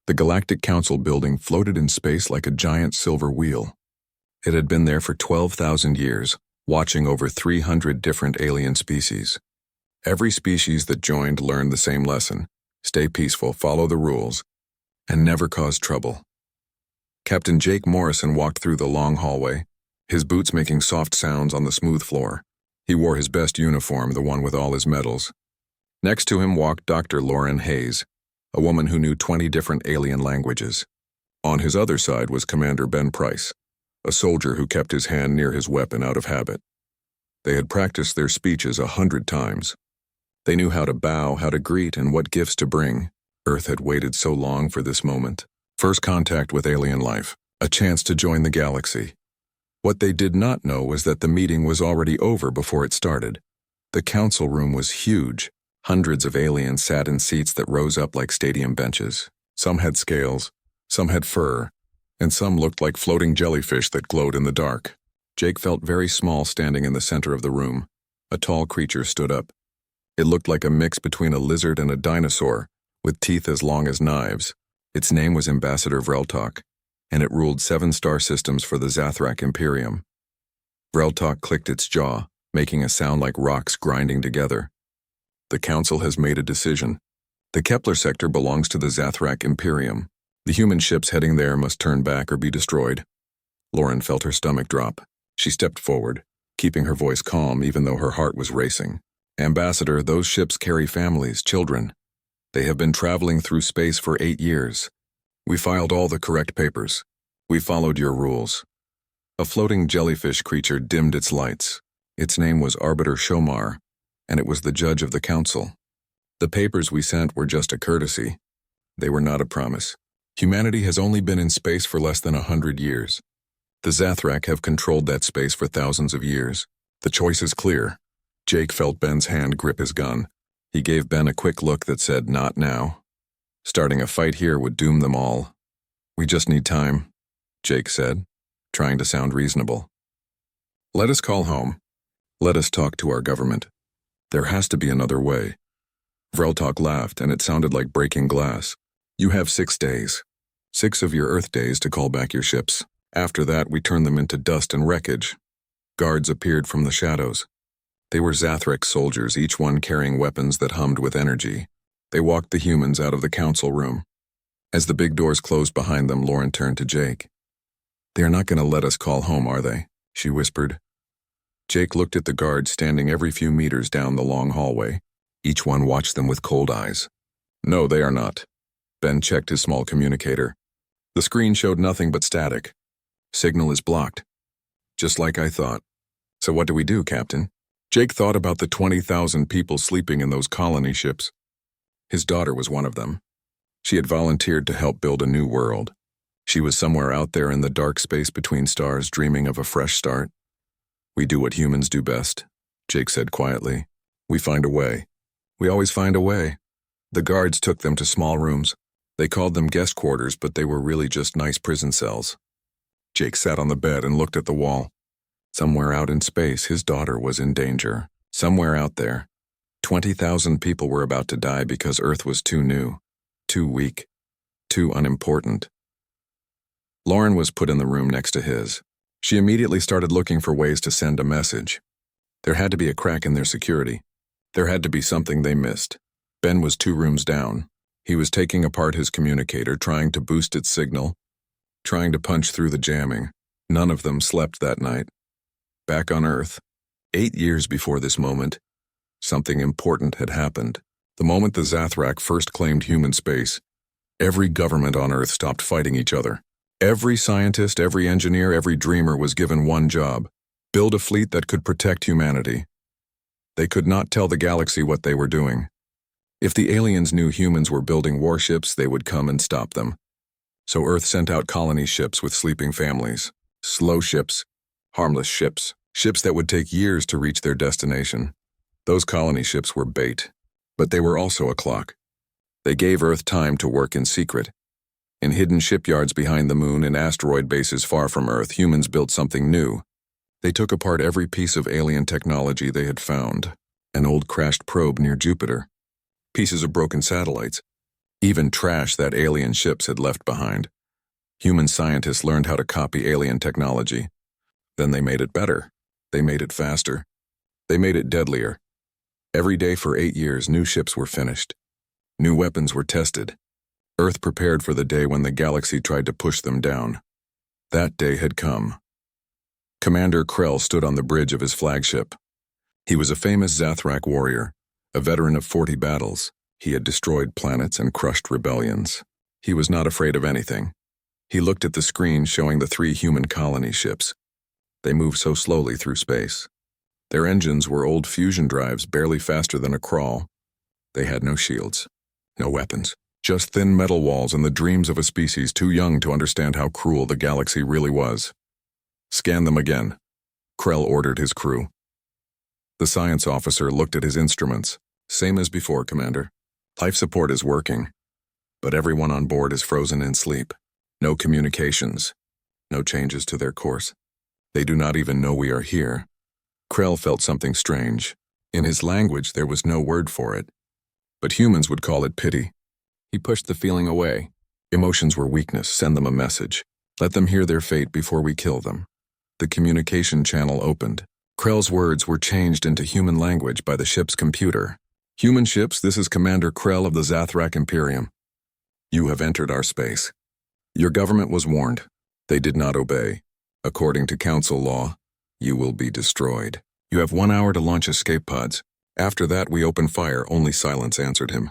The Galactic Council building floated in space like a giant silver wheel. It had been there for 12,000 years, watching over 300 different alien species. Every species that joined learned the same lesson: stay peaceful, follow the rules, and never cause trouble. Captain Jake Morrison walked through the long hallway, his boots making soft sounds on the smooth floor. He wore his best uniform, the one with all his medals. Next to him walked Dr. Lauren Hayes, a woman who knew 20 different alien languages. On his other side was Commander Ben Price, a soldier who kept his hand near his weapon out of habit. They had practiced their speeches 100 times. They knew how to bow, how to greet, and what gifts to bring. Earth had waited so long for this moment. First contact with alien life, a chance to join the galaxy. What they did not know was that the meeting was already over before it started. The council room was huge. Hundreds of aliens sat in seats that rose up like stadium benches. Some had scales, some had fur, and some looked like floating jellyfish that glowed in the dark. Jake felt very small standing in the center of the room. A tall creature stood up. It looked like a mix between a lizard and a dinosaur, with teeth as long as knives. Its name was Ambassador Vreltok, and it ruled 7 star systems for the Zathrak Imperium. Vreltok clicked its jaw, making a sound like rocks grinding together. The Council has made a decision. The Kepler sector belongs to the Zathrak Imperium. The human ships heading there must turn back or be destroyed. Lauren felt her stomach drop. She stepped forward, keeping her voice calm even though her heart was racing. Ambassador, those ships carry families, children. They have been traveling through space for 8 years. We filed all the correct papers. We followed your rules. A floating jellyfish creature dimmed its lights. Its name was Arbiter Shomar, and it was the judge of the council. The papers we sent were just a courtesy. They were not a promise. Humanity has only been in space for less than 100 years. The Zathrak have controlled that space for thousands of years. The choice is clear. Jake felt Ben's hand grip his gun. He gave Ben a quick look that said, "Not now." Starting a fight here would doom them all. "We just need time," Jake said, trying to sound reasonable. "Let us call home. Let us talk to our government. There has to be another way." Vreltok laughed, and it sounded like breaking glass. "You have 6 days. 6 of your Earth days to call back your ships. After that, we turn them into dust and wreckage." Guards appeared from the shadows. They were Zathrak soldiers, each one carrying weapons that hummed with energy. They walked the humans out of the council room. As the big doors closed behind them, Lauren turned to Jake. "They are not going to let us call home, are they?" she whispered. Jake looked at the guards standing every few meters down the long hallway. Each one watched them with cold eyes. "No, they are not." Ben checked his small communicator. The screen showed nothing but static. "Signal is blocked." "Just like I thought. So what do we do, Captain?" Jake thought about the 20,000 people sleeping in those colony ships. His daughter was one of them. She had volunteered to help build a new world. She was somewhere out there in the dark space between stars, dreaming of a fresh start. "We do what humans do best," Jake said quietly. "We find a way. We always find a way." The guards took them to small rooms. They called them guest quarters, but they were really just nice prison cells. Jake sat on the bed and looked at the wall. Somewhere out in space, his daughter was in danger. Somewhere out there, 20,000 people were about to die because Earth was too new, too weak, too unimportant. Lauren was put in the room next to his. She immediately started looking for ways to send a message. There had to be a crack in their security. There had to be something they missed. Ben was 2 rooms down. He was taking apart his communicator, trying to boost its signal, trying to punch through the jamming. None of them slept that night. Back on Earth, 8 years before this moment, something important had happened. The moment the Zathrak first claimed human space, every government on Earth stopped fighting each other. Every scientist, every engineer, every dreamer was given one job: build a fleet that could protect humanity. They could not tell the galaxy what they were doing. If the aliens knew humans were building warships, they would come and stop them. So Earth sent out colony ships with sleeping families. Slow ships, harmless ships, ships that would take years to reach their destination. Those colony ships were bait, but they were also a clock. They gave Earth time to work in secret. In hidden shipyards behind the moon and asteroid bases far from Earth, humans built something new. They took apart every piece of alien technology they had found. An old crashed probe near Jupiter, pieces of broken satellites, Even trash that alien ships had left behind. Human scientists learned how to copy alien technology. Then they made it better. They made it faster. They made it deadlier. Every day for 8 years, new ships were finished. New weapons were tested. Earth prepared for the day when the galaxy tried to push them down. That day had come. Commander Krell stood on the bridge of his flagship. He was a famous Zathrak warrior, a veteran of 40 battles. He had destroyed planets and crushed rebellions. He was not afraid of anything. He looked at the screen showing the 3 human colony ships. They moved so slowly through space. Their engines were old fusion drives, barely faster than a crawl. They had no shields, no weapons, just thin metal walls and the dreams of a species too young to understand how cruel the galaxy really was. Scan them again, Krell ordered his crew. The science officer looked at his instruments. Same as before, Commander. Life support is working, but everyone on board is frozen in sleep. No communications, no changes to their course. They do not even know we are here. Krell felt something strange. In his language, there was no word for it, but humans would call it pity. He pushed the feeling away. Emotions were weakness. Send them a message. Let them hear their fate before we kill them. The communication channel opened. Krell's words were changed into human language by the ship's computer. Human ships, this is Commander Krell of the Zathrak Imperium. You have entered our space. Your government was warned. They did not obey. According to council law, you will be destroyed. You have 1 hour to launch escape pods. After that, we open fire. Only silence answered him.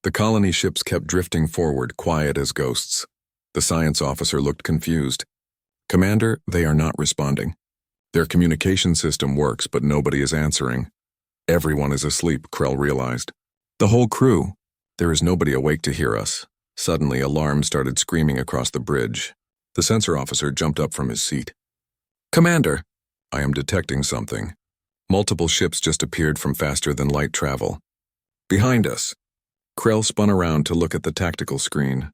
The colony ships kept drifting forward, quiet as ghosts. The science officer looked confused. Commander, they are not responding. Their communication system works, but nobody is answering. Everyone is asleep, Krell realized. The whole crew. There is nobody awake to hear us. Suddenly, alarms started screaming across the bridge. The sensor officer jumped up from his seat. Commander! I am detecting something. Multiple ships just appeared from faster-than-light travel. Behind us. Krell spun around to look at the tactical screen.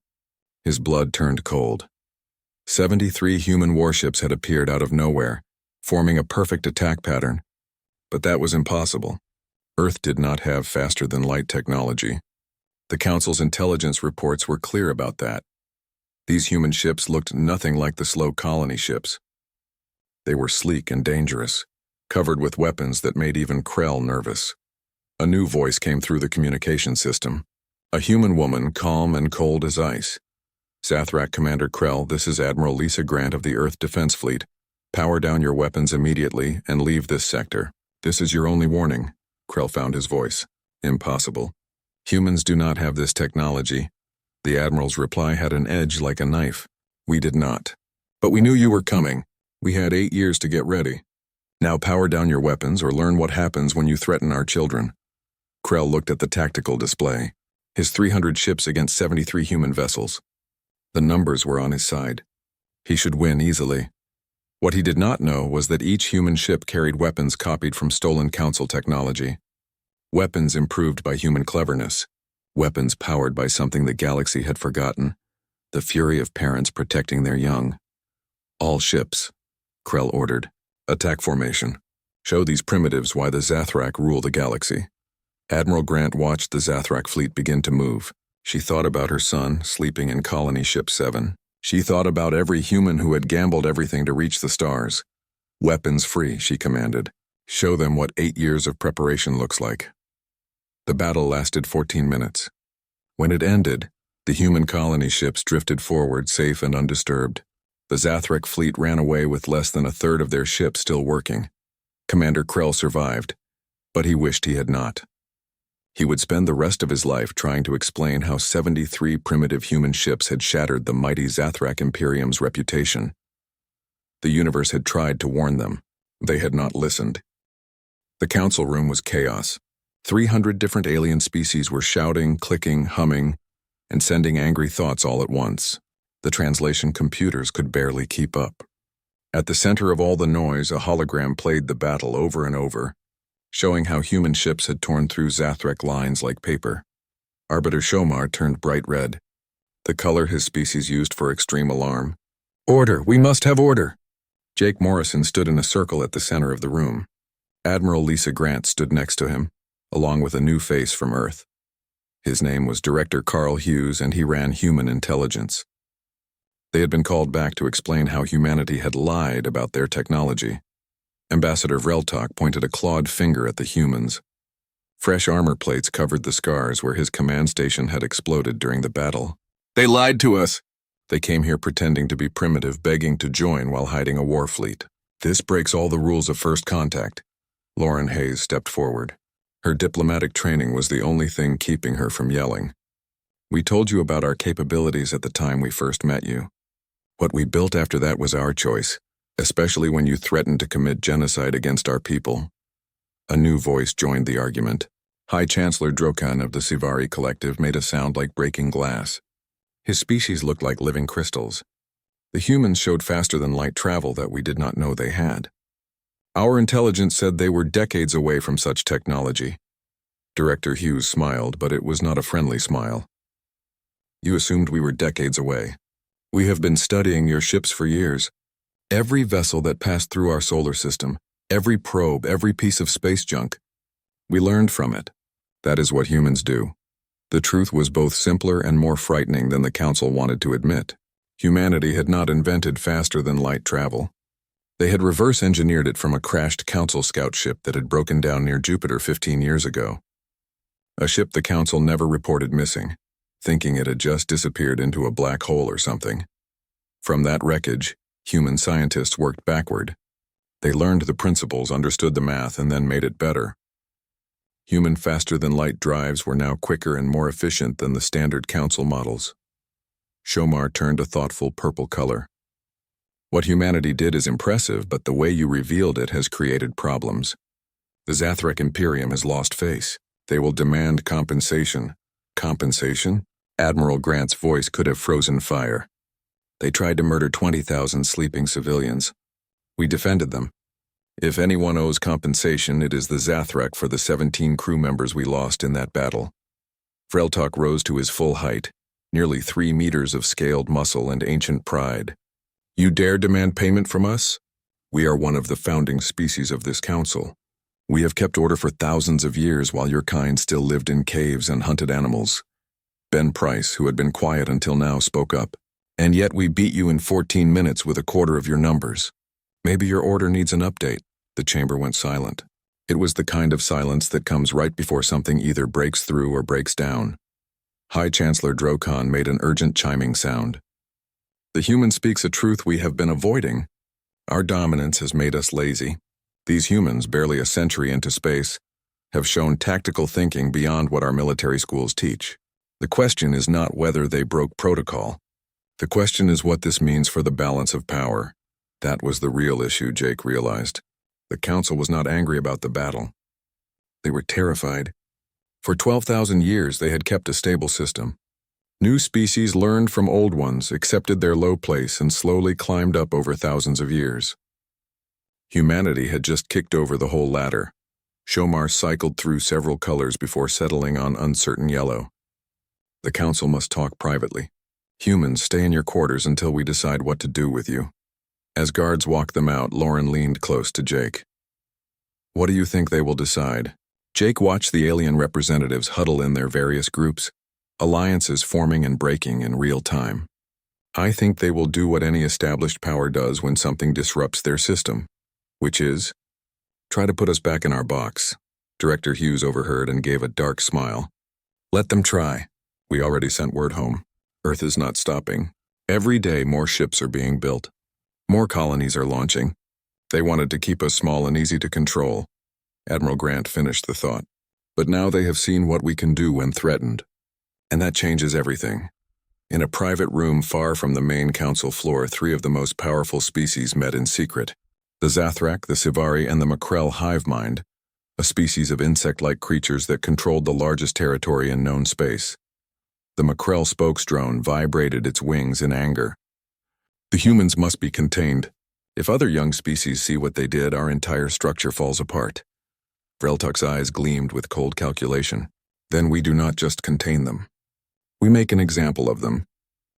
His blood turned cold. 73 human warships had appeared out of nowhere, forming a perfect attack pattern. But that was impossible. Earth did not have faster-than-light technology. The Council's intelligence reports were clear about that. These human ships looked nothing like the slow colony ships. They were sleek and dangerous, covered with weapons that made even Krell nervous. A new voice came through the communication system. A human woman, calm and cold as ice. Zathrak Commander Krell, this is Admiral Lisa Grant of the Earth Defense Fleet. Power down your weapons immediately and leave this sector. This is your only warning. Krell found his voice. Impossible. Humans do not have this technology. The Admiral's reply had an edge like a knife. We did not. But we knew you were coming. We had 8 years to get ready. Now power down your weapons or learn what happens when you threaten our children. Krell looked at the tactical display. His 300 ships against 73 human vessels. The numbers were on his side. He should win easily. What he did not know was that each human ship carried weapons copied from stolen Council technology. Weapons improved by human cleverness. Weapons powered by something the galaxy had forgotten. The fury of parents protecting their young. All ships, Krell ordered. Attack formation. Show these primitives why the Zathrak rule the galaxy. Admiral Grant watched the Zathrak fleet begin to move. She thought about her son, sleeping in Colony Ship 7. She thought about every human who had gambled everything to reach the stars. Weapons free, she commanded. Show them what 8 years of preparation looks like. The battle lasted 14 minutes. When it ended, the human colony ships drifted forward safe and undisturbed. The Zathrak fleet ran away with less than a third of their ships still working. Commander Krell survived, but he wished he had not. He would spend the rest of his life trying to explain how 73 primitive human ships had shattered the mighty Zathrak Imperium's reputation. The universe had tried to warn them. They had not listened. The council room was chaos. 300 different alien species were shouting, clicking, humming, and sending angry thoughts all at once. The translation computers could barely keep up. At the center of all the noise, a hologram played the battle over and over, showing how human ships had torn through Zathrak lines like paper. Arbiter Shomar turned bright red, the color his species used for extreme alarm. Order! We must have order! Jake Morrison stood in a circle at the center of the room. Admiral Lisa Grant stood next to him, along with a new face from Earth. His name was Director Carl Hughes, and he ran Human Intelligence. They had been called back to explain how humanity had lied about their technology. Ambassador Vreltok pointed a clawed finger at the humans. Fresh armor plates covered the scars where his command station had exploded during the battle. "They lied to us! They came here pretending to be primitive, begging to join while hiding a war fleet. This breaks all the rules of first contact." Lauren Hayes stepped forward. Her diplomatic training was the only thing keeping her from yelling. "We told you about our capabilities at the time we first met you. What we built after that was our choice, especially when you threatened to commit genocide against our people." A new voice joined the argument. High Chancellor Drokan of the Sivari Collective made a sound like breaking glass. His species looked like living crystals. The humans showed faster than light travel that we did not know they had. Our intelligence said they were decades away from such technology. Director Hughes smiled, but it was not a friendly smile. "You assumed we were decades away. We have been studying your ships for years. Every vessel that passed through our solar system, every probe, every piece of space junk. We learned from it. That is what humans do." The truth was both simpler and more frightening than the Council wanted to admit. Humanity had not invented faster than light travel. They had reverse-engineered it from a crashed Council scout ship that had broken down near Jupiter 15 years ago. A ship the Council never reported missing, thinking it had just disappeared into a black hole or something. From that wreckage, human scientists worked backward. They learned the principles, understood the math, and then made it better. Human faster-than-light drives were now quicker and more efficient than the standard Council models. Shomar turned a thoughtful purple color. "What humanity did is impressive, but the way you revealed it has created problems. The Zathrek Imperium has lost face. They will demand compensation." "Compensation?" Admiral Grant's voice could have frozen fire. "They tried to murder 20,000 sleeping civilians. We defended them. If anyone owes compensation, it is the Zathrek for the 17 crew members we lost in that battle." Vreltok rose to his full height, nearly 3 meters of scaled muscle and ancient pride. "You dare demand payment from us? We are one of the founding species of this council. We have kept order for thousands of years while your kind still lived in caves and hunted animals." Ben Price, who had been quiet until now, spoke up. "And yet we beat you in 14 minutes with a quarter of your numbers. Maybe your order needs an update." The chamber went silent. It was the kind of silence that comes right before something either breaks through or breaks down. High Chancellor Drokan made an urgent chiming sound. "The human speaks a truth we have been avoiding. Our dominance has made us lazy. These humans, barely a century into space, have shown tactical thinking beyond what our military schools teach. The question is not whether they broke protocol. The question is what this means for the balance of power." That was the real issue, Jake realized. The Council was not angry about the battle. They were terrified. For 12,000 years they had kept a stable system. New species learned from old ones, accepted their low place, and slowly climbed up over thousands of years. Humanity had just kicked over the whole ladder. Shomar cycled through several colors before settling on uncertain yellow. "The Council must talk privately. Humans, stay in your quarters until we decide what to do with you." As guards walked them out, Lauren leaned close to Jake. "What do you think they will decide?" Jake watched the alien representatives huddle in their various groups, alliances forming and breaking in real time. "I think they will do what any established power does when something disrupts their system, which is try to put us back in our box." Director Hughes overheard and gave a dark smile. "Let them try. We already sent word home. Earth is not stopping. Every day more ships are being built. More colonies are launching. They wanted to keep us small and easy to control." Admiral Grant finished the thought. "But now they have seen what we can do when threatened. And that changes everything." In a private room far from the main council floor, 3 of the most powerful species met in secret. The Zathrek, the Sivari, and the Makrel hive mind, a species of insect-like creatures that controlled the largest territory in known space. The Makrel spokesdrone vibrated its wings in anger. "The humans must be contained. If other young species see what they did, our entire structure falls apart." Vreltok's eyes gleamed with cold calculation. "Then we do not just contain them. We make an example of them.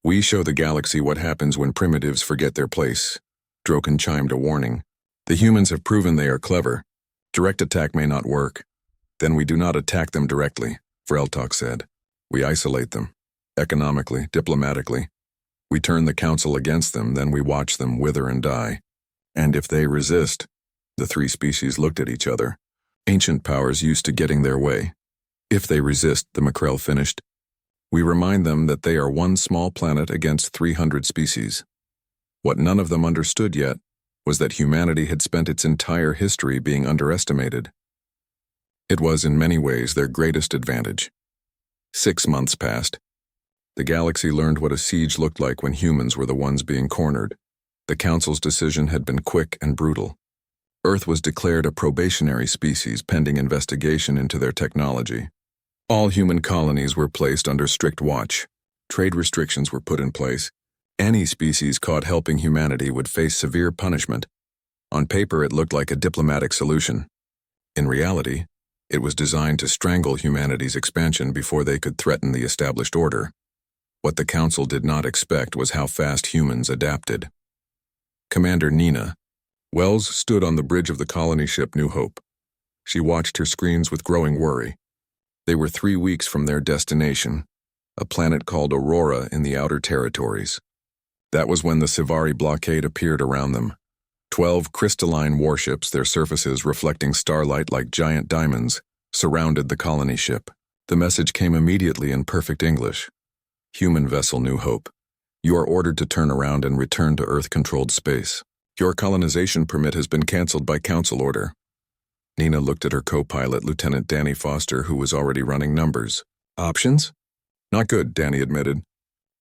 We show the galaxy what happens when primitives forget their place." Drokan chimed a warning. "The humans have proven they are clever. Direct attack may not work." "Then we do not attack them directly," Vreltok said. We isolate them. Economically, diplomatically. We turn the council against them, then we watch them wither and die. And if they resist, the three species looked at each other. Ancient powers used to getting their way. If they resist, the Mackerel finished, we remind them that they are one small planet against 300 species. What none of them understood yet was that humanity had spent its entire history being underestimated. It was in many ways their greatest advantage. 6 months passed. The galaxy learned what a siege looked like when humans were the ones being cornered. The Council's decision had been quick and brutal. Earth was declared a probationary species pending investigation into their technology. All human colonies were placed under strict watch. Trade restrictions were put in place. Any species caught helping humanity would face severe punishment. On paper, it looked like a diplomatic solution. In reality, it was designed to strangle humanity's expansion before they could threaten the established order. What the Council did not expect was how fast humans adapted. Commander Nina Wells stood on the bridge of the colony ship New Hope. She watched her screens with growing worry. They were 3 weeks from their destination, a planet called Aurora in the Outer Territories. That was when the Sivari blockade appeared around them. 12 crystalline warships, their surfaces reflecting starlight like giant diamonds, surrounded the colony ship. The message came immediately in perfect English. Human vessel New Hope. You are ordered to turn around and return to Earth-controlled space. Your colonization permit has been canceled by Council order. Nina looked at her co-pilot, Lieutenant Danny Foster, who was already running numbers. Options? Not good, Danny admitted.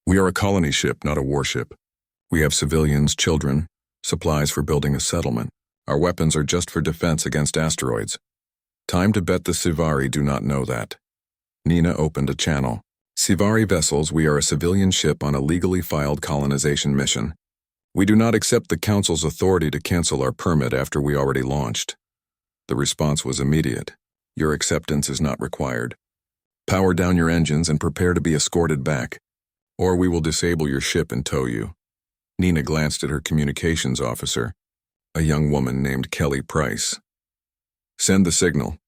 We are a colony ship, not a warship. We have civilians, children, supplies for building a settlement. Our weapons are just for defense against asteroids. Time to bet the Sivari do not know that. Nina opened a channel. Sivari vessels, we are a civilian ship on a legally filed colonization mission. We do not accept the Council's authority to cancel our permit after we already launched. The response was immediate. Your acceptance is not required. Power down your engines and prepare to be escorted back, or we will disable your ship and tow you. Nina glanced at her communications officer, a young woman named Kelly Price. Send the signal.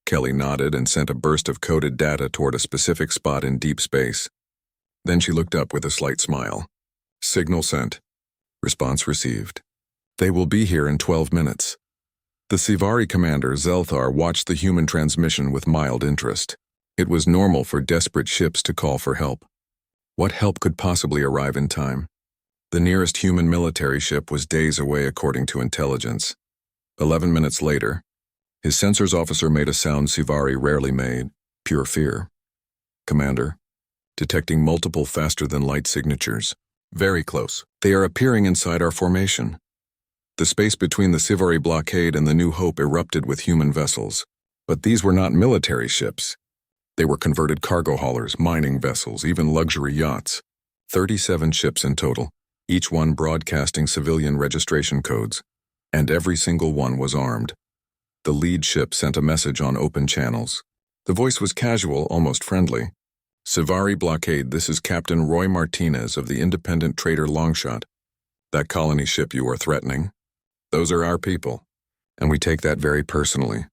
Kelly nodded and sent a burst of coded data toward a specific spot in deep space. Then she looked up with a slight smile. Signal sent. Response received. They will be here in 12 minutes. The Sivari commander, Zelthar, watched the human transmission with mild interest. It was normal for desperate ships to call for help. What help could possibly arrive in time? The nearest human military ship was days away according to intelligence. 11 minutes later, his sensors officer made a sound Sivari rarely made, pure fear. Commander, detecting multiple faster-than-light signatures. Very close. They are appearing inside our formation. The space between the Sivari blockade and the New Hope erupted with human vessels. But these were not military ships. They were converted cargo haulers, mining vessels, even luxury yachts. 37 ships in total, each one broadcasting civilian registration codes. And every single one was armed. The lead ship sent a message on open channels. The voice was casual, almost friendly. Sivari blockade, this is Captain Roy Martinez of the independent trader Longshot. That colony ship you are threatening. Those are our people, and we take that very personally.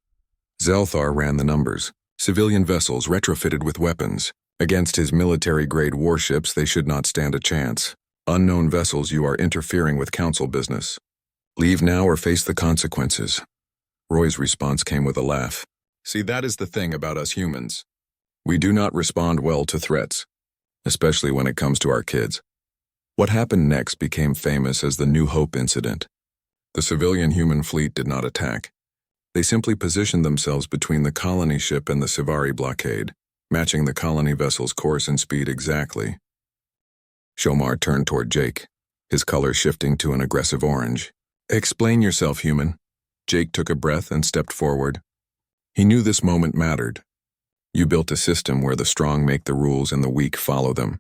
Zelthar ran the numbers. Civilian vessels retrofitted with weapons. Against his military-grade warships, they should not stand a chance. Unknown vessels, you are interfering with Council business. Leave now or face the consequences. Roy's response came with a laugh. See, that is the thing about us humans. We do not respond well to threats, especially when it comes to our kids. What happened next became famous as the New Hope incident. The civilian human fleet did not attack. They simply positioned themselves between the colony ship and the Sivari blockade, matching the colony vessel's course and speed exactly. Shomar turned toward Jake, his color shifting to an aggressive orange. Explain yourself, human. Jake took a breath and stepped forward. He knew this moment mattered. You built a system where the strong make the rules and the weak follow them.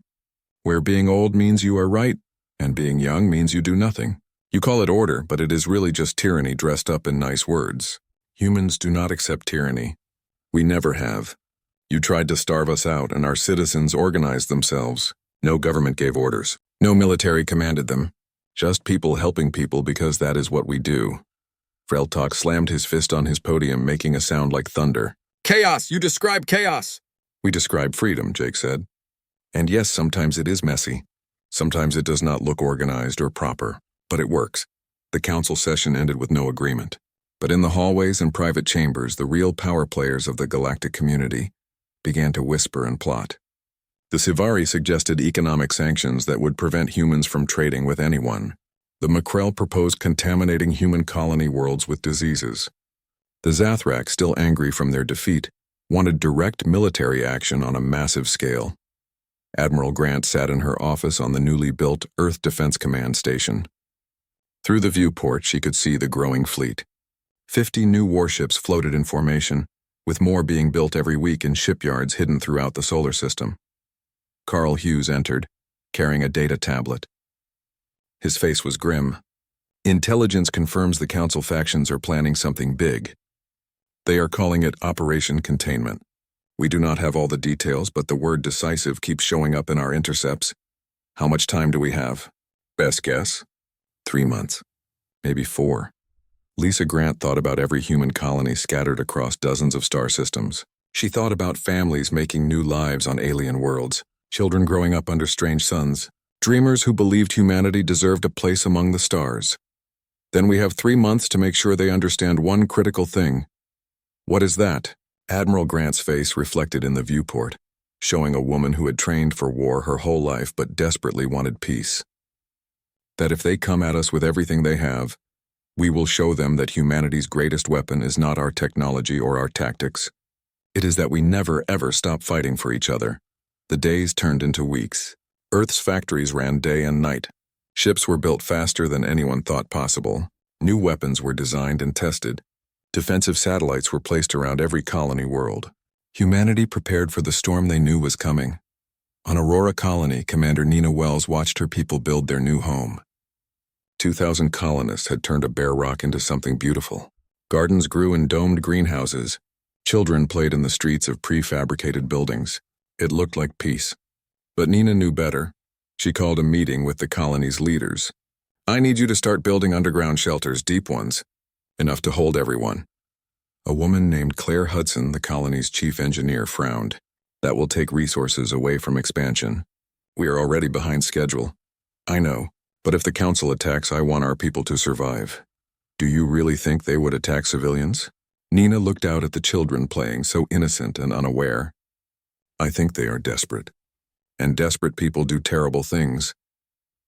Where being old means you are right, and being young means you do nothing. You call it order, but it is really just tyranny dressed up in nice words. Humans do not accept tyranny. We never have. You tried to starve us out, and our citizens organized themselves. No government gave orders. No military commanded them. Just people helping people because that is what we do. Freltok slammed his fist on his podium, making a sound like thunder. Chaos! You describe chaos! We describe freedom, Jake said. And yes, sometimes it is messy. Sometimes it does not look organized or proper, but it works. The council session ended with no agreement. But in the hallways and private chambers, the real power players of the galactic community began to whisper and plot. The Sivari suggested economic sanctions that would prevent humans from trading with anyone. The Makrel proposed contaminating human colony worlds with diseases. The Zathrak, still angry from their defeat, wanted direct military action on a massive scale. Admiral Grant sat in her office on the newly built Earth Defense Command station. Through the viewport, she could see the growing fleet. 50 new warships floated in formation, with more being built every week in shipyards hidden throughout the solar system. Carl Hughes entered, carrying a data tablet. His face was grim. Intelligence confirms the Council factions are planning something big. They are calling it Operation Containment. We do not have all the details, but the word decisive keeps showing up in our intercepts. How much time do we have? Best guess? 3 months. Maybe 4. Lisa Grant thought about every human colony scattered across dozens of star systems. She thought about families making new lives on alien worlds, children growing up under strange suns, dreamers who believed humanity deserved a place among the stars. Then we have 3 months to make sure they understand one critical thing. What is that? Admiral Grant's face reflected in the viewport, showing a woman who had trained for war her whole life but desperately wanted peace. That if they come at us with everything they have, we will show them that humanity's greatest weapon is not our technology or our tactics. It is that we never ever stop fighting for each other. The days turned into weeks. Earth's factories ran day and night. Ships were built faster than anyone thought possible. New weapons were designed and tested. Defensive satellites were placed around every colony world. Humanity prepared for the storm they knew was coming. On Aurora Colony, Commander Nina Wells watched her people build their new home. 2,000 colonists had turned a bare rock into something beautiful. Gardens grew in domed greenhouses. Children played in the streets of prefabricated buildings. It looked like peace. But Nina knew better. She called a meeting with the colony's leaders. I need you to start building underground shelters, deep ones, enough to hold everyone. A woman named Claire Hudson, the colony's chief engineer, frowned. That will take resources away from expansion. We are already behind schedule. I know, but if the council attacks, I want our people to survive. Do you really think they would attack civilians? Nina looked out at the children playing, so innocent and unaware. I think they are desperate. And desperate people do terrible things.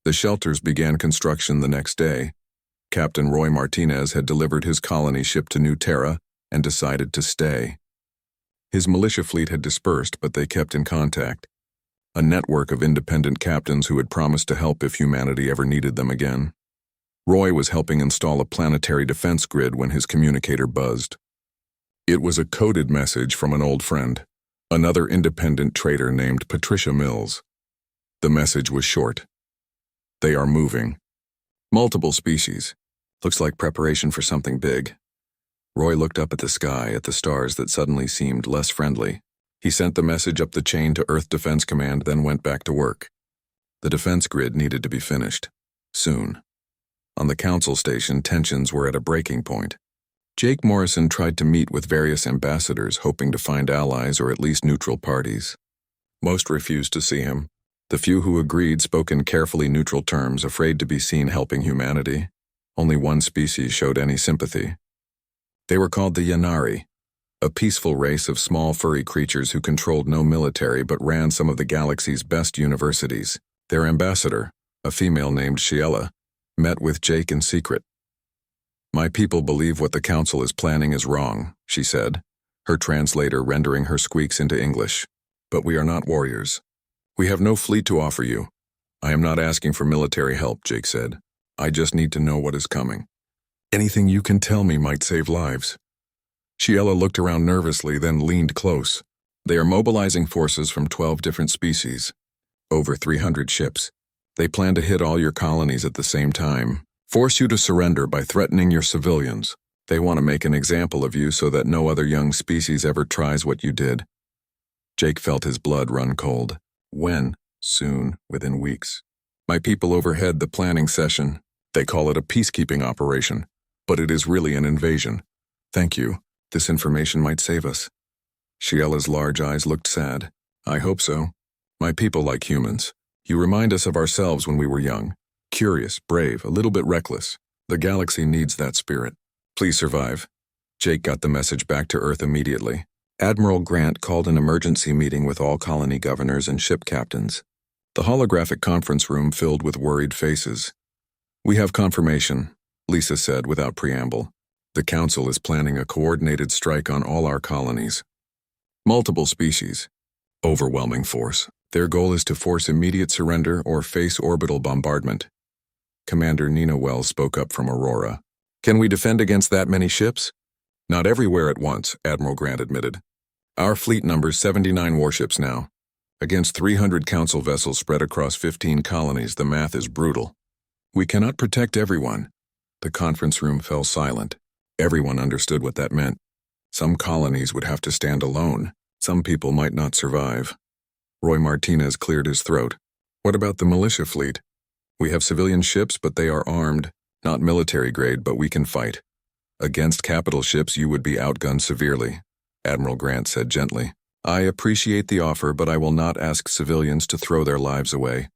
The shelters began construction the next day. Captain Roy Martinez had delivered his colony ship to New Terra and decided to stay. His militia fleet had dispersed, but they kept in contact. A network of independent captains who had promised to help if humanity ever needed them again. Roy was helping install a planetary defense grid when his communicator buzzed. It was a coded message from an old friend, another independent trader named Patricia Mills. The message was short. They are moving. Multiple species. Looks like preparation for something big. Roy looked up at the sky, at the stars that suddenly seemed less friendly. He sent the message up the chain to Earth Defense Command, then went back to work. The defense grid needed to be finished. Soon. On the council station, tensions were at a breaking point. Jake Morrison tried to meet with various ambassadors, hoping to find allies or at least neutral parties. Most refused to see him. The few who agreed spoke in carefully neutral terms, afraid to be seen helping humanity. Only one species showed any sympathy. They were called the Yanari, a peaceful race of small furry creatures who controlled no military but ran some of the galaxy's best universities. Their ambassador, a female named Shiela, met with Jake in secret. My people believe what the council is planning is wrong, she said, her translator rendering her squeaks into English. But we are not warriors. We have no fleet to offer you. I am not asking for military help, Jake said. I just need to know what is coming. Anything you can tell me might save lives. Shiela looked around nervously, then leaned close. They are mobilizing forces from 12 different species. Over 300 ships. They plan to hit all your colonies at the same time. Force you to surrender by threatening your civilians. They want to make an example of you so that no other young species ever tries what you did. Jake felt his blood run cold. When? Soon, within weeks. My people overhead the planning session. They call it a peacekeeping operation, but it is really an invasion. Thank you. This information might save us. Shiella's large eyes looked sad. I hope so. My people like humans. You remind us of ourselves when we were young. Curious, brave, a little bit reckless. The galaxy needs that spirit. Please survive. Jake got the message back to Earth immediately. Admiral Grant called an emergency meeting with all colony governors and ship captains. The holographic conference room filled with worried faces. We have confirmation, Lisa said without preamble. The Council is planning a coordinated strike on all our colonies. Multiple species. Overwhelming force. Their goal is to force immediate surrender or face orbital bombardment. Commander Nina Wells spoke up from Aurora. Can we defend against that many ships? Not everywhere at once, Admiral Grant admitted. Our fleet numbers 79 warships now. Against 300 Council vessels spread across 15 colonies, the math is brutal. We cannot protect everyone. The conference room fell silent. Everyone understood what that meant. Some colonies would have to stand alone. Some people might not survive. Roy Martinez cleared his throat. What about the militia fleet? We have civilian ships, but they are armed. Not military grade, but we can fight. Against capital ships, you would be outgunned severely, Admiral Grant said gently. I appreciate the offer, but I will not ask civilians to throw their lives away.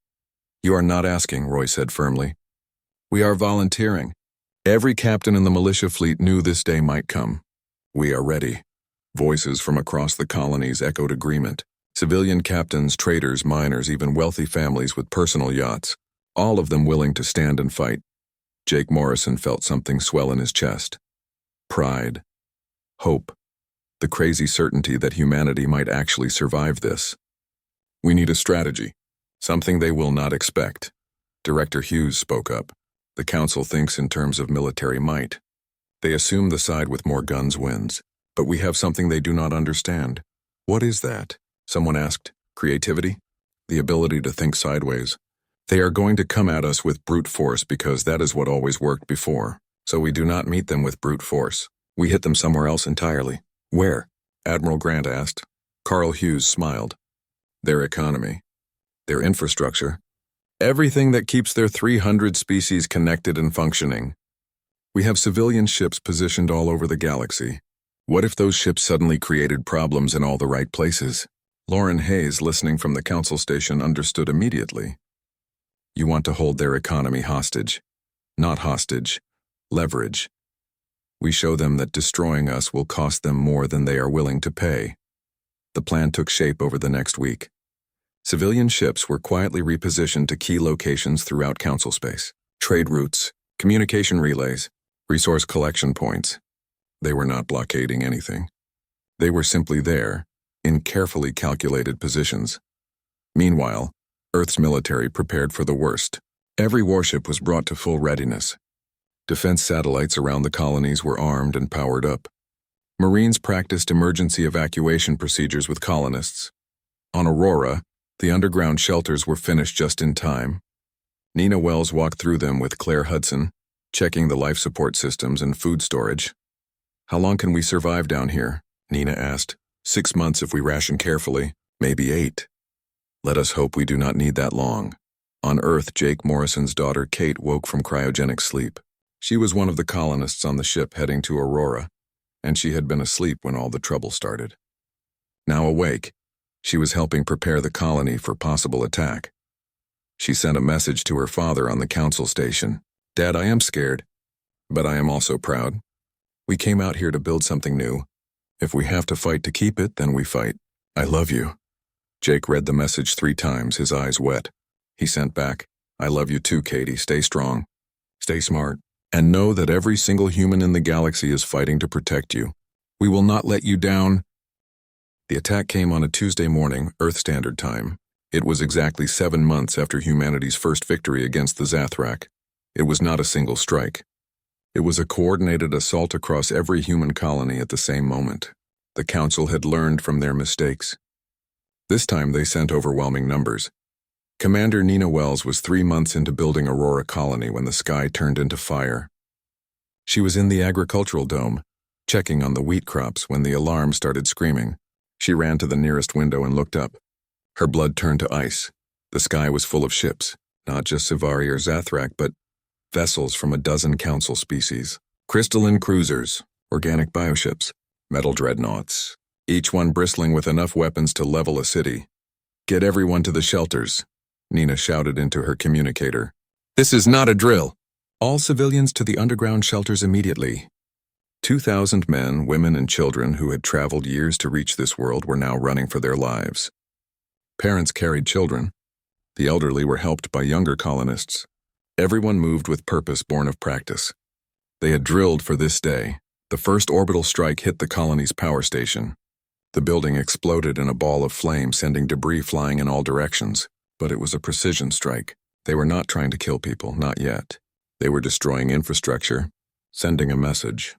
You are not asking, Roy said firmly. We are volunteering. Every captain in the militia fleet knew this day might come. We are ready. Voices from across the colonies echoed agreement. Civilian captains, traders, miners, even wealthy families with personal yachts, all of them willing to stand and fight. Jake Morrison felt something swell in his chest. Pride. Hope. The crazy certainty that humanity might actually survive this. We need a strategy. Something they will not expect. Director Hughes spoke up. The Council thinks in terms of military might. They assume the side with more guns wins. But we have something they do not understand. What is that? Someone asked. Creativity? The ability to think sideways. They are going to come at us with brute force because that is what always worked before. So we do not meet them with brute force. We hit them somewhere else entirely. Where? Admiral Grant asked. Carl Hughes smiled. Their economy. Their infrastructure. Everything that keeps their 300 species connected and functioning. We have civilian ships positioned all over the galaxy. What if those ships suddenly created problems in all the right places? Lauren Hayes, listening from the Council station, understood immediately. You want to hold their economy hostage. Not hostage. Leverage. We show them that destroying us will cost them more than they are willing to pay. The plan took shape over the next week. Civilian ships were quietly repositioned to key locations throughout Council space. Trade routes, communication relays, resource collection points. They were not blockading anything. They were simply there, in carefully calculated positions. Meanwhile, Earth's military prepared for the worst. Every warship was brought to full readiness. Defense satellites around the colonies were armed and powered up. Marines practiced emergency evacuation procedures with colonists. On Aurora, the underground shelters were finished just in time. Nina Wells walked through them with Claire Hudson, checking the life support systems and food storage. How long can we survive down here? Nina asked. 6 months if we ration carefully, maybe 8. Let us hope we do not need that long. On Earth, Jake Morrison's daughter Kate woke from cryogenic sleep. She was one of the colonists on the ship heading to Aurora, and she had been asleep when all the trouble started. Now awake, she was helping prepare the colony for possible attack. She sent a message to her father on the Council station. Dad, I am scared, but I am also proud. We came out here to build something new. If we have to fight to keep it, then we fight. I love you. Jake read the message 3 times, his eyes wet. He sent back, I love you too, Katie. Stay strong. Stay smart. And know that every single human in the galaxy is fighting to protect you. We will not let you down. The attack came on a Tuesday morning, Earth Standard Time. It was exactly 7 months after humanity's first victory against the Zathrak. It was not a single strike. It was a coordinated assault across every human colony at the same moment. The Council had learned from their mistakes. This time they sent overwhelming numbers. Commander Nina Wells was 3 months into building Aurora Colony when the sky turned into fire. She was in the agricultural dome, checking on the wheat crops when the alarm started screaming. She ran to the nearest window and looked up. Her blood turned to ice. The sky was full of ships, not just Sivari or Zathrak, but vessels from a dozen Council species. Crystalline cruisers, organic bioships, metal dreadnoughts, each one bristling with enough weapons to level a city. "Get everyone to the shelters," Nina shouted into her communicator. "This is not a drill. All civilians to the underground shelters immediately." 2,000 men, women, and children who had traveled years to reach this world were now running for their lives. Parents carried children. The elderly were helped by younger colonists. Everyone moved with purpose born of practice. They had drilled for this day. The first orbital strike hit the colony's power station. The building exploded in a ball of flame, sending debris flying in all directions. But it was a precision strike. They were not trying to kill people, not yet. They were destroying infrastructure, sending a message.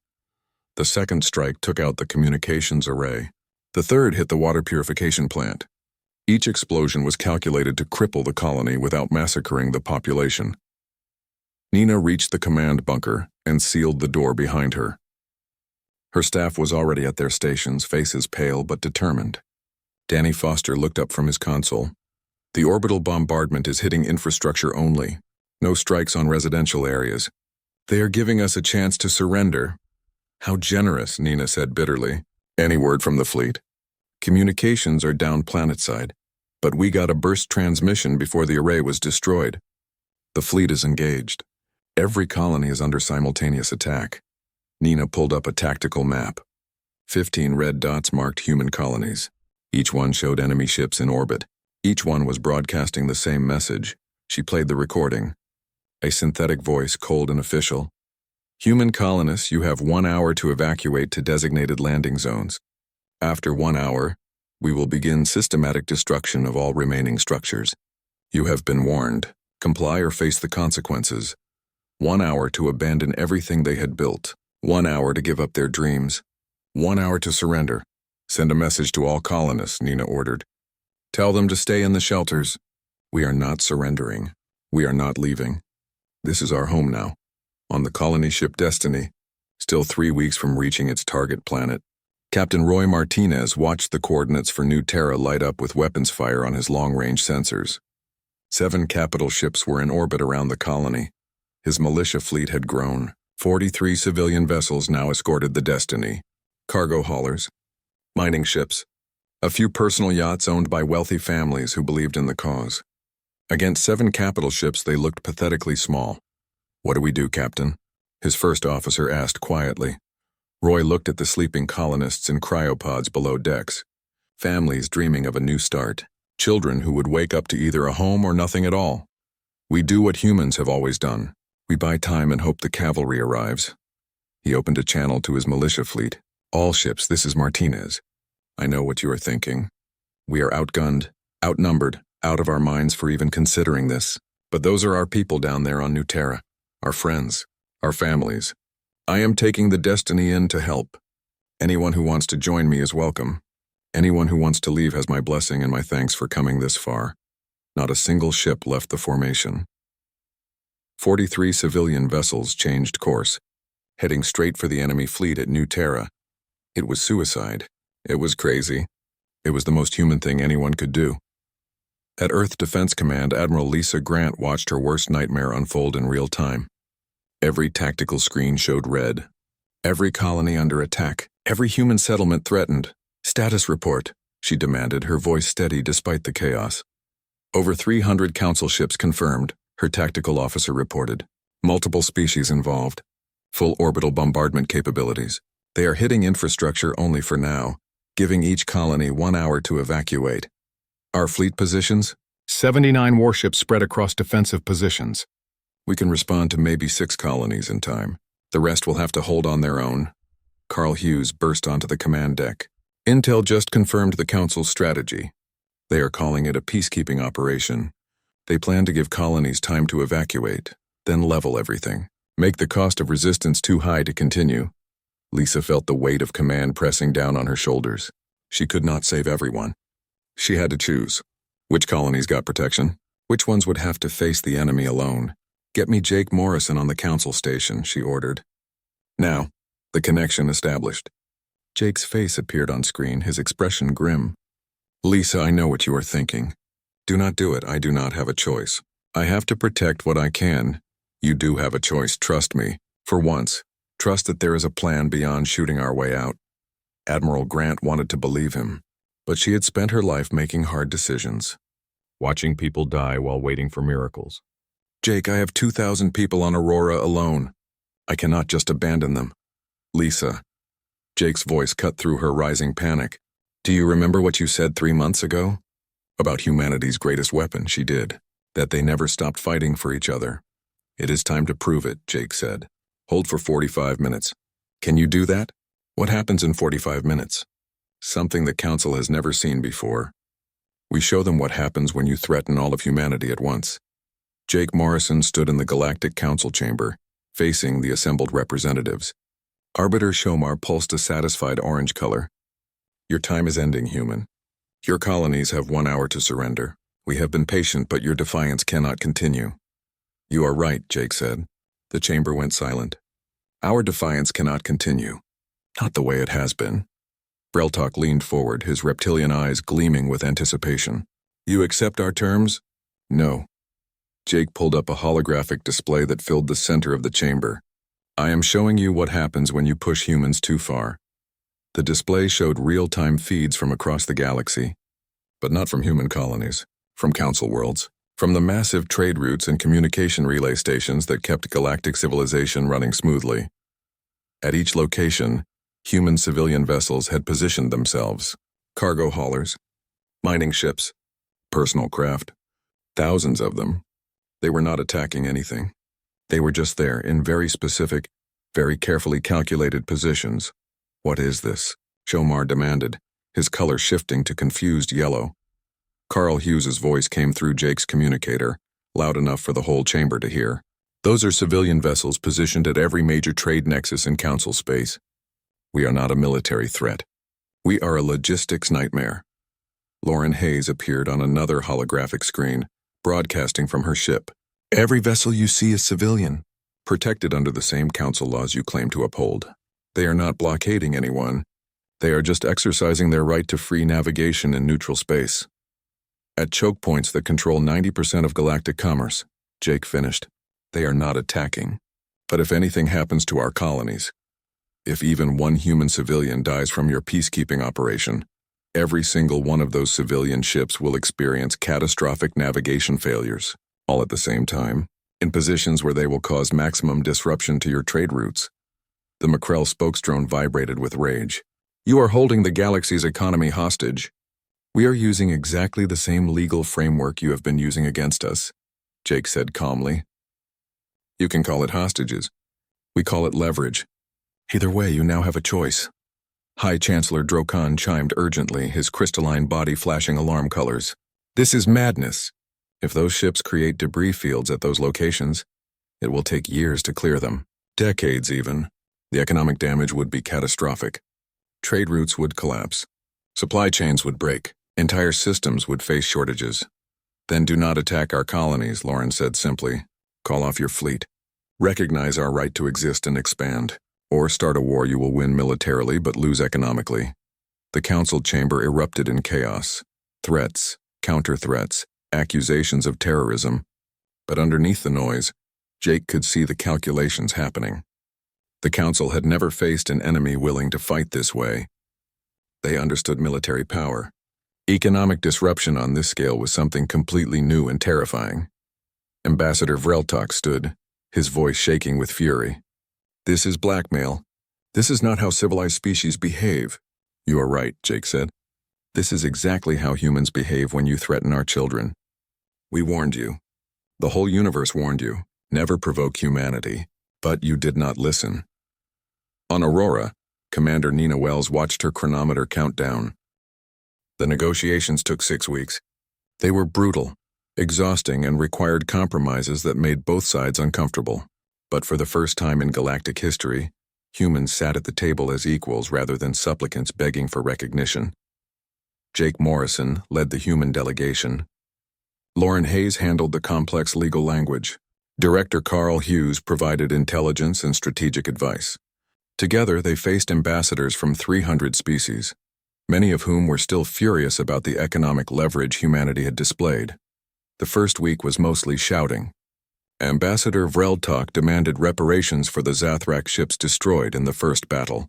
The second strike took out the communications array. The third hit the water purification plant. Each explosion was calculated to cripple the colony without massacring the population. Nina reached the command bunker and sealed the door behind her. Her staff was already at their stations, faces pale but determined. Danny Foster looked up from his console. "The orbital bombardment is hitting infrastructure only. No strikes on residential areas. They are giving us a chance to surrender." "How generous," Nina said bitterly. "Any word from the fleet?" "Communications are down planetside, but we got a burst transmission before the array was destroyed. The fleet is engaged. Every colony is under simultaneous attack." Nina pulled up a tactical map. 15 red dots marked human colonies. Each one showed enemy ships in orbit. Each one was broadcasting the same message. She played the recording. A synthetic voice, cold and official. "Human colonists, you have 1 hour to evacuate to designated landing zones. After 1 hour, we will begin systematic destruction of all remaining structures. You have been warned. Comply or face the consequences. 1 hour to abandon everything they had built. 1 hour to give up their dreams. 1 hour to surrender. Send a message to all colonists," Nina ordered. "Tell them to stay in the shelters. We are not surrendering. We are not leaving. This is our home now. On the colony ship Destiny, still 3 weeks from reaching its target planet." Captain Roy Martinez watched the coordinates for New Terra light up with weapons fire on his long-range sensors. 7 capital ships were in orbit around the colony. His militia fleet had grown. 43 civilian vessels now escorted the Destiny. Cargo haulers, mining ships, a few personal yachts owned by wealthy families who believed in the cause. Against 7 capital ships, they looked pathetically small. "What do we do, Captain?" his first officer asked quietly. Roy looked at the sleeping colonists in cryopods below decks. Families dreaming of a new start. Children who would wake up to either a home or nothing at all. "We do what humans have always done. We buy time and hope the cavalry arrives." He opened a channel to his militia fleet. "All ships, this is Martinez. I know what you are thinking. We are outgunned, outnumbered, out of our minds for even considering this. But those are our people down there on New Terra, our friends, our families. I am taking the Destiny in to help. Anyone who wants to join me is welcome. Anyone who wants to leave has my blessing and my thanks for coming this far." Not a single ship left the formation. 43 civilian vessels changed course, heading straight for the enemy fleet at New Terra. It was suicide. It was crazy. It was the most human thing anyone could do. At Earth Defense Command, Admiral Lisa Grant watched her worst nightmare unfold in real time. Every tactical screen showed red. Every colony under attack. Every human settlement threatened. "Status report," she demanded, her voice steady despite the chaos. "Over 300 council ships confirmed," her tactical officer reported. "Multiple species involved. Full orbital bombardment capabilities. They are hitting infrastructure only for now, giving each colony 1 hour to evacuate. Our fleet positions? 79 warships spread across defensive positions. We can respond to maybe 6 colonies in time. The rest will have to hold on their own." Carl Hughes burst onto the command deck. "Intel just confirmed the Council's strategy. They are calling it a peacekeeping operation. They plan to give colonies time to evacuate, then level everything. Make the cost of resistance too high to continue." Lisa felt the weight of command pressing down on her shoulders. She could not save everyone. She had to choose. Which colonies got protection? Which ones would have to face the enemy alone? "Get me Jake Morrison on the Council station," she ordered. Now, the connection established. Jake's face appeared on screen, his expression grim. "Lisa, I know what you are thinking. Do not do it. I do not have a choice. I have to protect what I can. You do have a choice, trust me. For once, trust that there is a plan beyond shooting our way out." Admiral Grant wanted to believe him, but she had spent her life making hard decisions, watching people die while waiting for miracles. Jake, I have 2,000 people on Aurora alone. I cannot just abandon them. Lisa. Jake's voice cut through her rising panic. Do you remember what you said 3 months ago? About humanity's greatest weapon, she did. That they never stopped fighting for each other. It is time to prove it, Jake said. Hold for 45 minutes. Can you do that? What happens in 45 minutes? Something the Council has never seen before. We show them what happens when you threaten all of humanity at once. Jake Morrison stood in the Galactic Council chamber, facing the assembled representatives. Arbiter Shomar pulsed a satisfied orange color. Your time is ending, human. Your colonies have 1 hour to surrender. We have been patient, but your defiance cannot continue. You are right, Jake said. The chamber went silent. Our defiance cannot continue. Not the way it has been. Breltok leaned forward, his reptilian eyes gleaming with anticipation. You accept our terms? No. Jake pulled up a holographic display that filled the center of the chamber. I am showing you what happens when you push humans too far. The display showed real-time feeds from across the galaxy, but not from human colonies, from council worlds, from the massive trade routes and communication relay stations that kept galactic civilization running smoothly. At each location, human civilian vessels had positioned themselves, cargo haulers, mining ships, personal craft, thousands of them. They were not attacking anything. They were just there in very specific, very carefully calculated positions. What is this? Shomar demanded, his color shifting to confused yellow. Carl Hughes's voice came through Jake's communicator, loud enough for the whole chamber to hear. Those are civilian vessels positioned at every major trade nexus in Council space. We are not a military threat. We are a logistics nightmare. Lauren Hayes appeared on another holographic screen, broadcasting from her ship. Every vessel you see is civilian, protected under the same Council laws you claim to uphold. They are not blockading anyone. They are just exercising their right to free navigation in neutral space. At choke points that control 90% of galactic commerce, Jake finished. They are not attacking. But if anything happens to our colonies, if even one human civilian dies from your peacekeeping operation, every single one of those civilian ships will experience catastrophic navigation failures, all at the same time, in positions where they will cause maximum disruption to your trade routes. The Macrel spokesdrone vibrated with rage. You are holding the galaxy's economy hostage. We are using exactly the same legal framework you have been using against us, Jake said calmly. You can call it hostages. We call it leverage. Either way, you now have a choice. High Chancellor Drokan chimed urgently, his crystalline body flashing alarm colors. This is madness. If those ships create debris fields at those locations, it will take years to clear them. Decades even. The economic damage would be catastrophic. Trade routes would collapse. Supply chains would break. Entire systems would face shortages. Then do not attack our colonies, Lauren said simply. Call off your fleet. Recognize our right to exist and expand. Or start a war you will win militarily but lose economically. The council chamber erupted in chaos. Threats, counter-threats, accusations of terrorism. But underneath the noise, Jake could see the calculations happening. The council had never faced an enemy willing to fight this way. They understood military power. Economic disruption on this scale was something completely new and terrifying. Ambassador Vreltok stood, his voice shaking with fury. This is blackmail. This is not how civilized species behave. You are right, Jake said. This is exactly how humans behave when you threaten our children. We warned you. The whole universe warned you. Never provoke humanity. But you did not listen. On Aurora, Commander Nina Wells watched her chronometer count down. The negotiations took 6 weeks. They were brutal, exhausting, and required compromises that made both sides uncomfortable. But for the first time in galactic history, humans sat at the table as equals rather than supplicants begging for recognition. Jake Morrison led the human delegation. Lauren Hayes handled the complex legal language. Director Carl Hughes provided intelligence and strategic advice. Together, they faced ambassadors from 300 species, many of whom were still furious about the economic leverage humanity had displayed. The first week was mostly shouting. Ambassador Vreltok demanded reparations for the Zathrak ships destroyed in the first battle.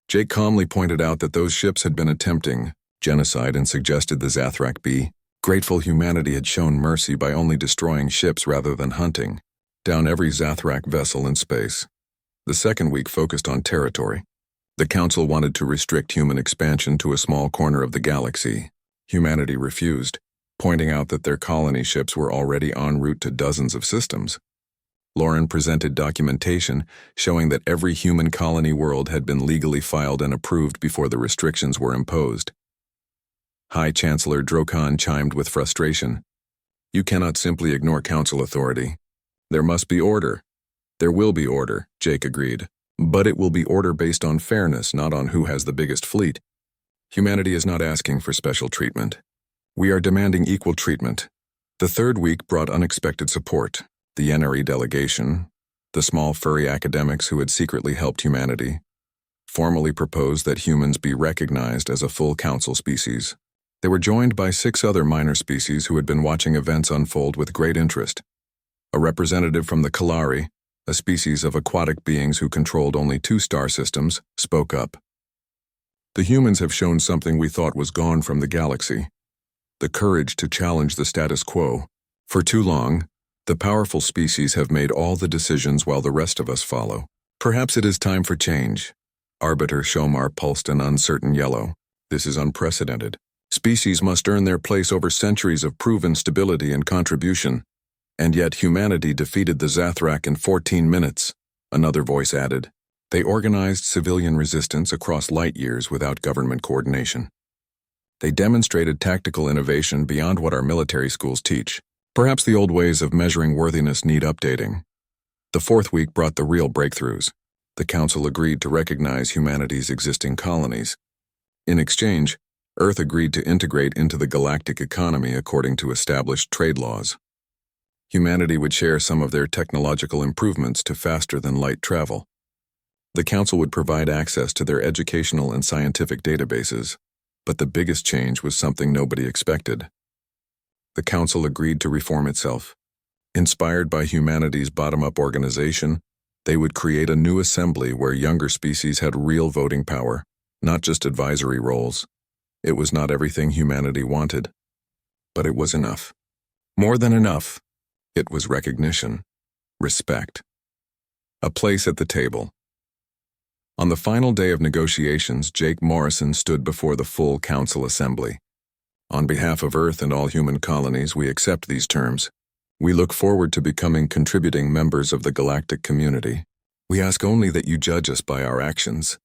Jake calmly pointed out that those ships had been attempting genocide and suggested the Zathrak be grateful humanity had shown mercy by only destroying ships rather than hunting down every Zathrak vessel in space. The second week focused on territory. The Council wanted to restrict human expansion to a small corner of the galaxy. Humanity refused, pointing out that their colony ships were already en route to dozens of systems. Lauren presented documentation showing that every human colony world had been legally filed and approved before the restrictions were imposed. High Chancellor Drokhan chimed with frustration. "You cannot simply ignore Council authority. There must be order." "There will be order," Jake agreed. "But it will be order based on fairness, not on who has the biggest fleet. Humanity is not asking for special treatment. We are demanding equal treatment." The third week brought unexpected support. The NRE delegation, the small furry academics who had secretly helped humanity, formally proposed that humans be recognized as a full council species. They were joined by 6 other minor species who had been watching events unfold with great interest. A representative from the Kalari, a species of aquatic beings who controlled only 2 star systems, spoke up. "The humans have shown something we thought was gone from the galaxy: the courage to challenge the status quo. For too long, the powerful species have made all the decisions while the rest of us follow. Perhaps it is time for change." Arbiter Shomar pulsed an uncertain yellow. "This is unprecedented. Species must earn their place over centuries of proven stability and contribution. And yet humanity defeated the Zathrak in 14 minutes, another voice added. They organized civilian resistance across light years without government coordination. They demonstrated tactical innovation beyond what our military schools teach. Perhaps the old ways of measuring worthiness need updating. The fourth week brought the real breakthroughs. The Council agreed to recognize humanity's existing colonies. In exchange, Earth agreed to integrate into the galactic economy according to established trade laws. Humanity would share some of their technological improvements to faster-than-light travel. The Council would provide access to their educational and scientific databases, but the biggest change was something nobody expected. The Council agreed to reform itself. Inspired by humanity's bottom-up organization, they would create a new assembly where younger species had real voting power, not just advisory roles. It was not everything humanity wanted, but it was enough. More than enough. It was recognition, respect, a place at the table. On the final day of negotiations, Jake Morrison stood before the full Council assembly. On behalf of Earth and all human colonies, we accept these terms. We look forward to becoming contributing members of the galactic community. We ask only that you judge us by our actions,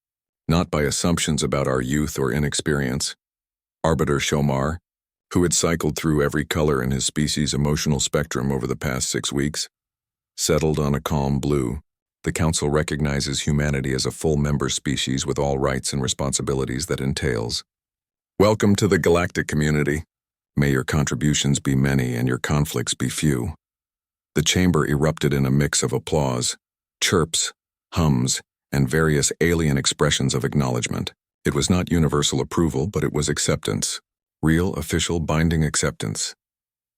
not by assumptions about our youth or inexperience. Arbiter Shomar, who had cycled through every color in his species' emotional spectrum over the past 6 weeks, settled on a calm blue. The Council recognizes humanity as a full member species with all rights and responsibilities that entails. Welcome to the galactic community. May your contributions be many and your conflicts be few. The chamber erupted in a mix of applause, chirps, hums, and various alien expressions of acknowledgement. It was not universal approval, but it was acceptance. Real, official, binding acceptance.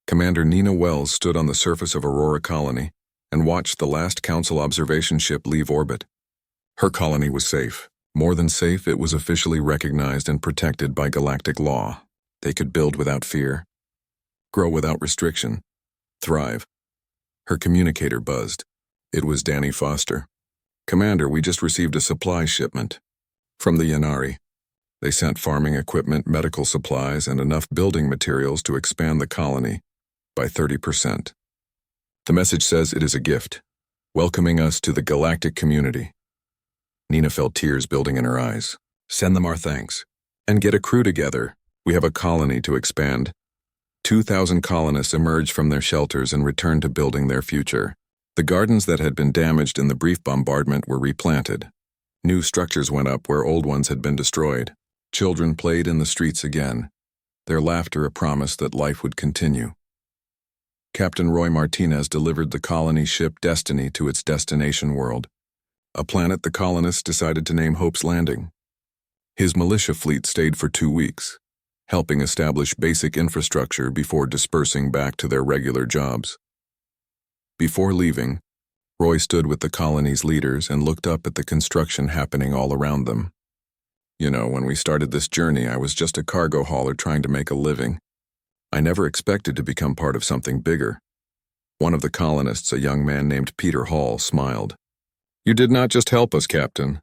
Commander Nina Wells stood on the surface of Aurora Colony and watched the last Council observation ship leave orbit. Her colony was safe. More than safe, it was officially recognized and protected by galactic law. They could build without fear, grow without restriction, thrive. Her communicator buzzed. It was Danny Foster. "Commander, we just received a supply shipment from the Yanari. They sent farming equipment, medical supplies, and enough building materials to expand the colony by 30%. The message says it is a gift, welcoming us to the galactic community." Nina felt tears building in her eyes. "Send them our thanks. And get a crew together. We have a colony to expand." 2,000 colonists emerged from their shelters and returned to building their future. The gardens that had been damaged in the brief bombardment were replanted. New structures went up where old ones had been destroyed. Children played in the streets again, their laughter a promise that life would continue. Captain Roy Martinez delivered the colony ship Destiny to its destination world, a planet the colonists decided to name Hope's Landing. His militia fleet stayed for 2 weeks, helping establish basic infrastructure before dispersing back to their regular jobs. Before leaving, Roy stood with the colony's leaders and looked up at the construction happening all around them. You know, when we started this journey, I was just a cargo hauler trying to make a living. I never expected to become part of something bigger. One of the colonists, a young man named Peter Hall, smiled. You did not just help us, Captain.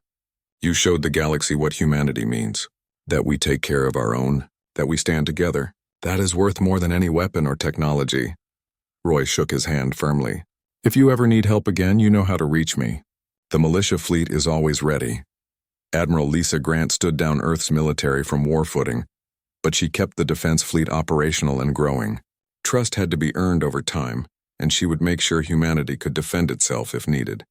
You showed the galaxy what humanity means. That we take care of our own, that we stand together. That is worth more than any weapon or technology. Roy shook his hand firmly. If you ever need help again, you know how to reach me. The militia fleet is always ready. Admiral Lisa Grant stood down Earth's military from war footing, but she kept the defense fleet operational and growing. Trust had to be earned over time, and she would make sure humanity could defend itself if needed.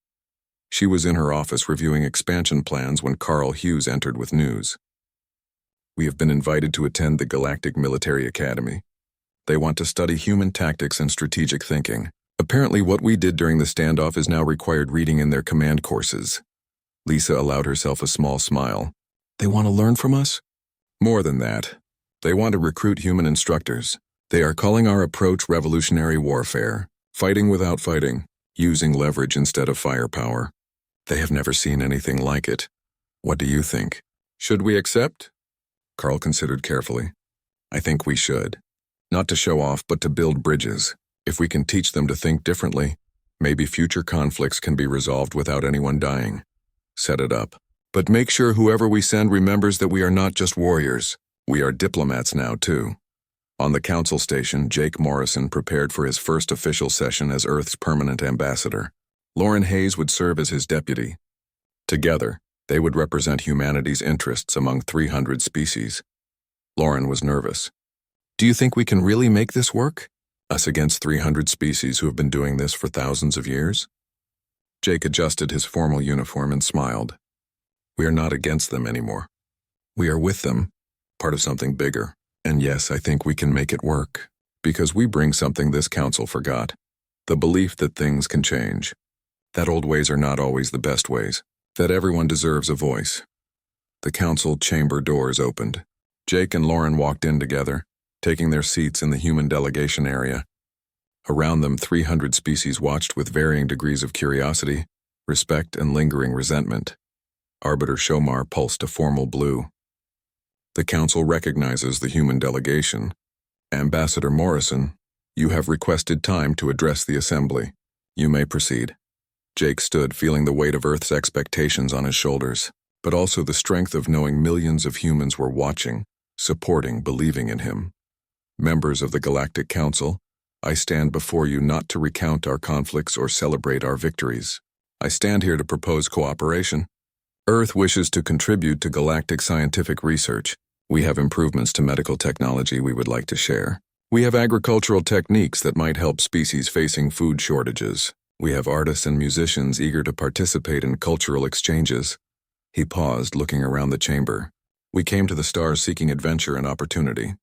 She was in her office reviewing expansion plans when Carl Hughes entered with news. We have been invited to attend the Galactic Military Academy. They want to study human tactics and strategic thinking. Apparently what we did during the standoff is now required reading in their command courses. Lisa allowed herself a small smile. They want to learn from us? More than that. They want to recruit human instructors. They are calling our approach revolutionary warfare, fighting without fighting, using leverage instead of firepower. They have never seen anything like it. What do you think? Should we accept? Carl considered carefully. I think we should. Not to show off, but to build bridges. If we can teach them to think differently, maybe future conflicts can be resolved without anyone dying. Set it up. But make sure whoever we send remembers that we are not just warriors. We are diplomats now, too. On the council station, Jake Morrison prepared for his first official session as Earth's permanent ambassador. Lauren Hayes would serve as his deputy. Together, they would represent humanity's interests among 300 species. Lauren was nervous. Do you think we can really make this work? Us against 300 species who have been doing this for thousands of years? Jake adjusted his formal uniform and smiled. We are not against them anymore. We are with them, part of something bigger. And yes, I think we can make it work. Because we bring something this council forgot. The belief that things can change. That old ways are not always the best ways. That everyone deserves a voice. The council chamber doors opened. Jake and Lauren walked in together, taking their seats in the human delegation area. Around them, 300 species watched with varying degrees of curiosity, respect, and lingering resentment. Arbiter Shomar pulsed a formal blue. The council recognizes the human delegation. Ambassador Morrison, you have requested time to address the assembly. You may proceed. Jake stood, feeling the weight of Earth's expectations on his shoulders, but also the strength of knowing millions of humans were watching, supporting, believing in him. Members of the Galactic Council, I stand before you not to recount our conflicts or celebrate our victories. I stand here to propose cooperation. Earth wishes to contribute to galactic scientific research. We have improvements to medical technology we would like to share. We have agricultural techniques that might help species facing food shortages. We have artists and musicians eager to participate in cultural exchanges. He paused, looking around the chamber. We came to the stars seeking adventure and opportunity.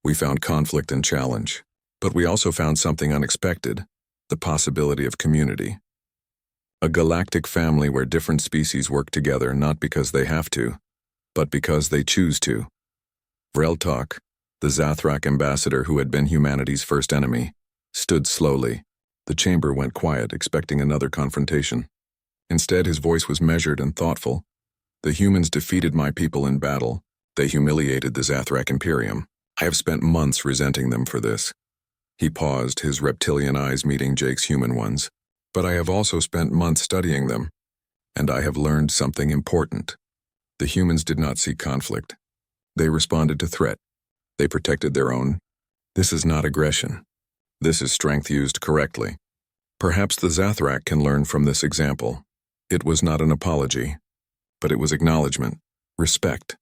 We found conflict and challenge. But we also found something unexpected, the possibility of community. A galactic family where different species work together not because they have to, but because they choose to. Vreltok, the Zathrak ambassador who had been humanity's first enemy, stood slowly. The chamber went quiet, expecting another confrontation. Instead, his voice was measured and thoughtful. The humans defeated my people in battle. They humiliated the Zathrak Imperium. I have spent months resenting them for this. He paused, his reptilian eyes meeting Jake's human ones. But I have also spent months studying them, and I have learned something important. The humans did not seek conflict. They responded to threat. They protected their own. This is not aggression. This is strength used correctly. Perhaps the Zathrak can learn from this example. It was not an apology, but it was acknowledgement, respect.